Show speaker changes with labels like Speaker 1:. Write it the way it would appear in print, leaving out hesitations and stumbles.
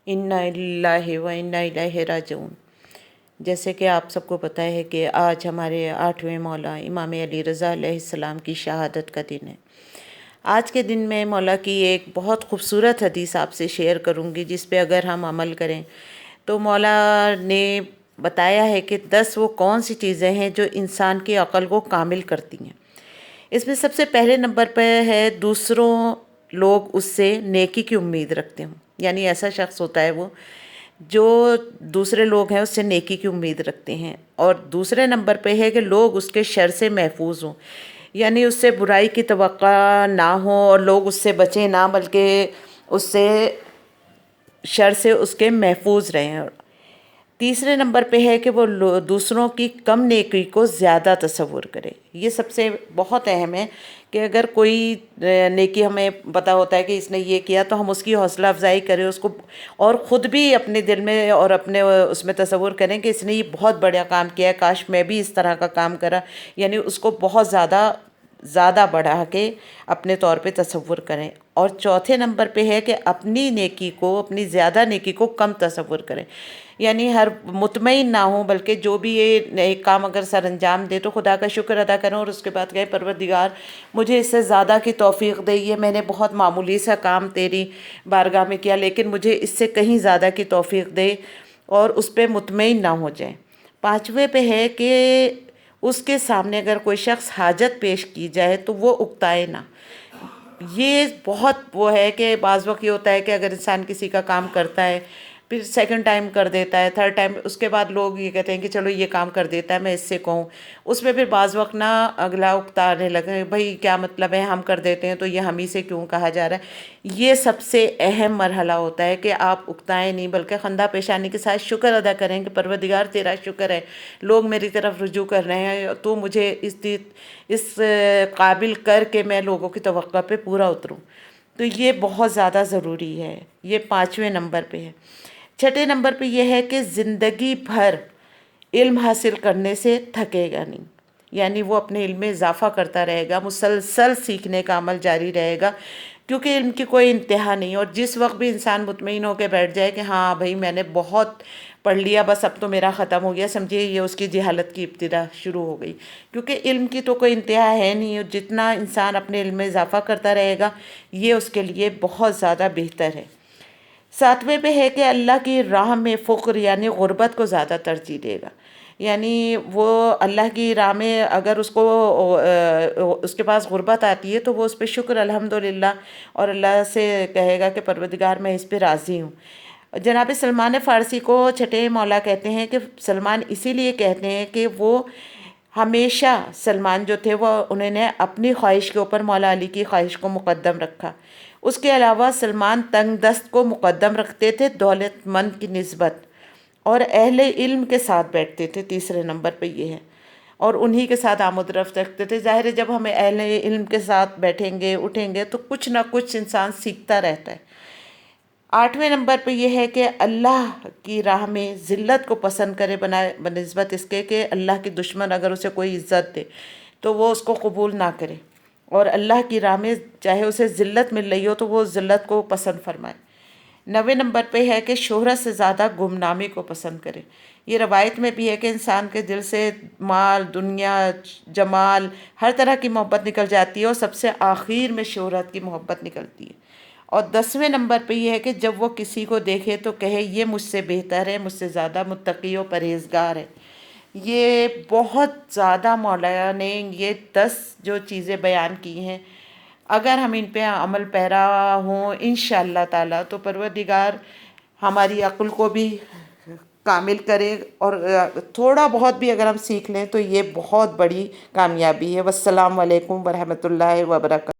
Speaker 1: انا للہ و انا الیہ راجعون۔ جیسے کہ آپ سب کو پتہ ہے کہ آج ہمارے 8ویں مولا امام علی رضا علیہ السلام کی شہادت کا دن ہے۔ آج کے دن میں مولا کی ایک بہت خوبصورت حدیث آپ سے شیئر کروں گی، جس پہ اگر ہم عمل کریں تو مولا نے بتایا ہے کہ 10 وہ کون سی چیزیں ہیں جو انسان کی عقل کو کامل کرتی ہیں۔ اس میں سب سے پہلے نمبر پہ ہے دوسروں لوگ اس سے نیکی کی امید رکھتے ہوں، یعنی ایسا شخص ہوتا ہے وہ جو دوسرے لوگ ہیں اس سے نیکی کی امید رکھتے ہیں۔ اور دوسرے نمبر پہ ہے کہ لوگ اس کے شر سے محفوظ ہوں، یعنی اس سے برائی کی توقع نہ ہو اور لوگ اس سے بچیں نہ، بلکہ اس سے شر سے اس کے محفوظ رہیں۔ تیسرے نمبر پہ ہے کہ وہ دوسروں کی کم نیکی کو زیادہ تصور کرے۔ یہ سب سے بہت اہم ہے کہ اگر کوئی نیکی ہمیں پتہ ہوتا ہے کہ اس نے یہ کیا تو ہم اس کی حوصلہ افزائی کریں اس کو، اور خود بھی اپنے دل میں اور اپنے اس میں تصور کریں کہ اس نے یہ بہت بڑا کام کیا ہے، کاش میں بھی اس طرح کا کام کرا، یعنی اس کو بہت زیادہ بڑھا کے اپنے طور پہ تصور کریں۔ اور چوتھے نمبر پہ ہے کہ اپنی نیکی کو، اپنی زیادہ نیکی کو کم تصور کریں، یعنی ہر مطمئن نہ ہوں، بلکہ جو بھی یہ ایک کام اگر سر انجام دے تو خدا کا شکر ادا کریں اور اس کے بعد کہیں پروردگار مجھے اس سے زیادہ کی توفیق دے، یہ میں نے بہت معمولی سا کام تیری بارگاہ میں کیا لیکن مجھے اس سے کہیں زیادہ کی توفیق دے، اور اس پہ مطمئن نہ ہو جائیں۔ پانچویں پہ ہے کہ اس کے سامنے اگر کوئی شخص حاجت پیش کی جائے تو وہ اکتائے نہ۔ یہ بہت وہ ہے کہ بعض وقت یہ ہوتا ہے کہ اگر انسان کسی کا کام کرتا ہے پھر سیکنڈ ٹائم کر دیتا ہے، تھرڈ ٹائم، اس کے بعد لوگ یہ کہتے ہیں کہ چلو یہ کام کر دیتا ہے میں اس سے کہوں، اس میں پھر بعض وقت نہ اگلا اکتانے لگے، بھئی کیا مطلب ہے ہم کر دیتے ہیں تو یہ ہم ہی سے کیوں کہا جا رہا ہے۔ یہ سب سے اہم مرحلہ ہوتا ہے کہ آپ اکتائیں نہیں، بلکہ خندہ پیشانی کے ساتھ شکر ادا کریں کہ پروردگار تیرا شکر ہے، لوگ میری طرف رجوع کر رہے ہیں، تو مجھے اس قابل کر کے میں لوگوں کی توقع پہ پورا اتروں۔ تو یہ بہت زیادہ ضروری ہے، یہ پانچویں نمبر پہ ہے۔ چھٹے نمبر پہ یہ ہے کہ زندگی بھر علم حاصل کرنے سے تھکے گا نہیں، یعنی وہ اپنے علم میں اضافہ کرتا رہے گا، مسلسل سیکھنے کا عمل جاری رہے گا، کیونکہ علم کی کوئی انتہا نہیں۔ اور جس وقت بھی انسان مطمئن ہو کے بیٹھ جائے کہ ہاں بھائی میں نے بہت پڑھ لیا، بس اب تو میرا ختم ہو گیا، سمجھیے یہ اس کی جہالت کی ابتدا شروع ہو گئی، کیونکہ علم کی تو کوئی انتہا ہے نہیں، اور جتنا انسان اپنے علم میں اضافہ کرتا رہے گا یہ اس کے لیے بہت زیادہ بہتر ہے۔ ساتویں پہ ہے کہ اللہ کی راہ میں فقر یعنی غربت کو زیادہ ترجیح دے گا، یعنی وہ اللہ کی راہ میں اگر اس کے پاس غربت آتی ہے تو وہ اس پہ شکر الحمدللہ، اور اللہ سے کہے گا کہ پروردگار میں اس پہ راضی ہوں۔ جناب سلمان فارسی کو چھٹے مولا کہتے ہیں کہ سلمان اسی لیے کہتے ہیں کہ وہ ہمیشہ، سلمان جو تھے وہ انہوں نے اپنی خواہش کے اوپر مولا علی کی خواہش کو مقدم رکھا۔ اس کے علاوہ سلمان تنگ دست کو مقدم رکھتے تھے دولت مند کی نسبت، اور اہل علم کے ساتھ بیٹھتے تھے، تیسرے نمبر پہ یہ ہے، اور انہی کے ساتھ آمد و رفت رکھتے تھے۔ ظاہر ہے جب ہم اہل علم کے ساتھ بیٹھیں گے اٹھیں گے تو کچھ نہ کچھ انسان سیکھتا رہتا ہے۔ آٹھویں نمبر پہ یہ ہے کہ اللہ کی راہ میں ذلت کو پسند کرے بنسبت اس کے کہ اللہ کے دشمن اگر اسے کوئی عزت دے تو وہ اس کو قبول نہ کرے، اور اللہ کی راہ میں چاہے اسے ذلت مل رہی ہو تو وہ ذلت کو پسند فرمائے۔ 9ویں نمبر پہ ہے کہ شہرت سے زیادہ گمنامی کو پسند کرے۔ یہ روایت میں بھی ہے کہ انسان کے دل سے مال، دنیا، جمال، ہر طرح کی محبت نکل جاتی ہے، اور سب سے آخر میں شہرت کی محبت نکلتی ہے۔ اور 10ویں نمبر پہ یہ ہے کہ جب وہ کسی کو دیکھے تو کہے یہ مجھ سے بہتر ہے، مجھ سے زیادہ متقی و پرہیزگار ہے۔ یہ بہت زیادہ مولانا نے یہ 10 جو چیزیں بیان کی ہیں، اگر ہم ان پہ عمل پیرا ہوں انشاءاللہ تعالیٰ تو پروردگار ہماری عقل کو بھی کامل کرے، اور تھوڑا بہت بھی اگر ہم سیکھ لیں تو یہ بہت بڑی کامیابی ہے۔ والسلام علیکم ورحمۃ اللہ وبرکاتہ۔